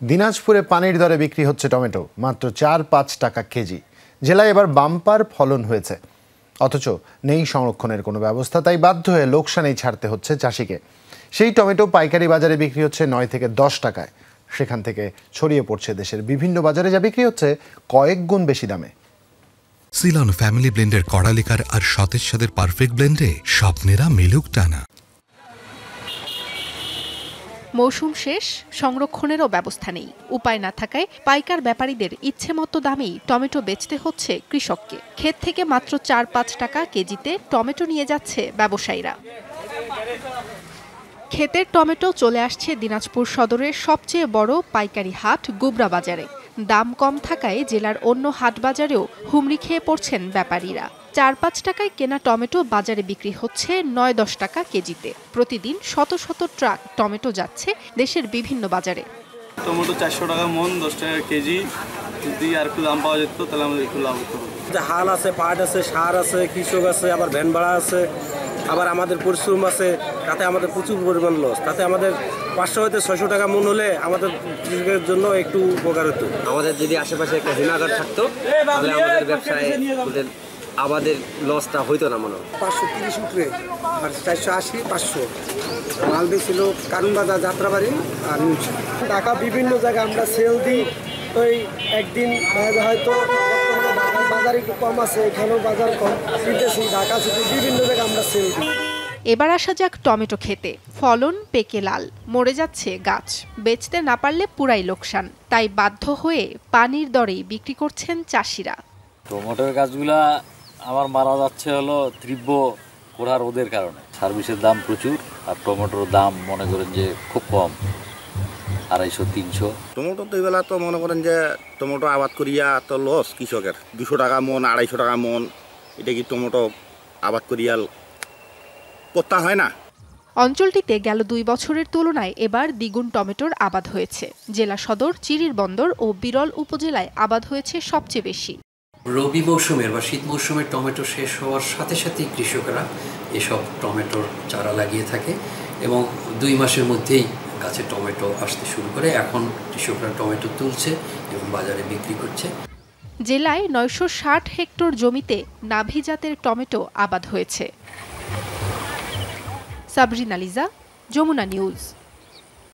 দিনাজপুরে পানির দরে বিক্রি হচ্ছে টমেটো মাত্র ৪-৫ টাকা কেজি। জেলায় এবার বাম্পার ফলন হয়েছে, অথচ নেই সংরক্ষণের কোনো ব্যবস্থা, তাই বাধ্য হয়ে লোকসানেই ছাড়তে হচ্ছে চাষিকে। সেই টমেটো পাইকারি বাজারে বিক্রি হচ্ছে ৯ থেকে ১০ টাকায়। সেখান থেকে ছড়িয়ে পড়ছে দেশের বিভিন্ন বাজারে, যা বিক্রি হচ্ছে কয়েক গুণ বেশি দামে। সিলন ফ্যামিলি ব্লেন্ডের কড়ালিকার আর সতেজ স্বাদের পারফেক্ট ব্লেন্ডে স্বপ্নেরা মেলুক টানা। মৌসুম শেষ, সংরক্ষণেরও ব্যবস্থা নেই। উপায় না থাকায় পাইকার ব্যাপারীদের ইচ্ছেমতো দামেই টমেটো বেচতে হচ্ছে কৃষককে। ক্ষেত থেকে মাত্র ৪-৫ টাকা কেজিতে টমেটো নিয়ে যাচ্ছে ব্যবসায়ীরা। ক্ষেতের টমেটো চলে আসছে দিনাজপুর সদরের সবচেয়ে বড় পাইকারি হাট গুবরা বাজারে। দাম কম থাকায় জেলার অন্য হাট বাজারেও হুমড়ি খেয়ে পড়ছেন ব্যাপারীরা। ৪-৫ টাকায় কেনা টমেটো বাজারে বিক্রি হচ্ছে ৯-১০ টাকা কেজিতে। প্রতিদিন শত শত ট্রাক টমেটো যাচ্ছে দেশের বিভিন্ন বাজারে। টমেটো ৪০০ টাকা মন, ১০ টাকা কেজি। যদি আর একটু দাম পাওয়া যেত তাহলে আমাদের একটু লাভ হতো। হাল আছে, পাট আছে, সার আছে, কৃষক আছে, আবার ভ্যান ভাড়া আছে, আবার আমাদের পরিশ্রম আছে, তাতে আমাদের প্রচুর পরিমাণ লস। তাতে আমাদের ৫০০ হতে ৬০০ টাকা মন হলে আমাদের কৃষকের জন্য একটু উপকার হতো। আমাদের যদি আশেপাশে একটা হিমাগার থাকতো তাহলে আমাদের ব্যবসায় আমাদের লসটা হইতো না মনে হয়। ৫৩০ উপরে আর ৪৮০, ৫০০ মাল বেছিল কারণ বাজার, যাত্রাবাড়ি আর ঢাকা বিভিন্ন জায়গায় আমরা সেল দিই। ওই একদিন হয়তো বাজার একটু কম আছে, এখানেও বাজার কম দিতেছি, ঢাকা সিটি বিভিন্ন জায়গায় আমরা সেল দিই। এবার আসা যাক টমেটো খেতে। ফলন পেকে লাল, মরে যাচ্ছে গাছ। বেচতে না পারলে পুরাই লোকসান, তাই বাধ্য হয়ে পানির দরেই বিক্রি করছেন চাষিরা। টমেটোর গাছগুলা আমার মারা যাচ্ছে হলো তীব্র কোড়া রোদের কারণে। সার্ভিসের দাম প্রচুর, আর টমেটোর দাম মনে করেন যে খুব কম, ২৫০-৩০০। টমেটো তো এবেলা তো মনে করেন যে টমেটো আবাদ করিয়া তো লস কৃষকের। ২০০ টাকা মন, ২৫০ টাকা মন, এটা কি টমেটো আবাদ করিয়া করতে হয় না? অঞ্চলটিতে গেল ২ বছরের তুলনায় এবার দ্বিগুণ টমেটোর আবাদ হয়েছে। জেলা সদর, চিরির বন্দর ও বিরল উপজেলায় আবাদ হয়েছে সবচেয়ে বেশি। রবি মৌসুমের বা শীত মৌসুমের টমেটো শেষ হওয়ার সাথে সাথেই কৃষকরা এসব টমেটোর চারা লাগিয়ে থাকে এবং ২ মাসের মধ্যেই গাছে টমেটো আসতে শুরু করে। এখন কৃষকরা টমেটো তুলছে এবং বাজারে বিক্রি করছে। জেলায় ৯৬০ হেক্টর জমিতে নাভি জাতের টমেটো আবাদ হয়েছে। সাবরিনা লিজা, যমুনা নিউজ।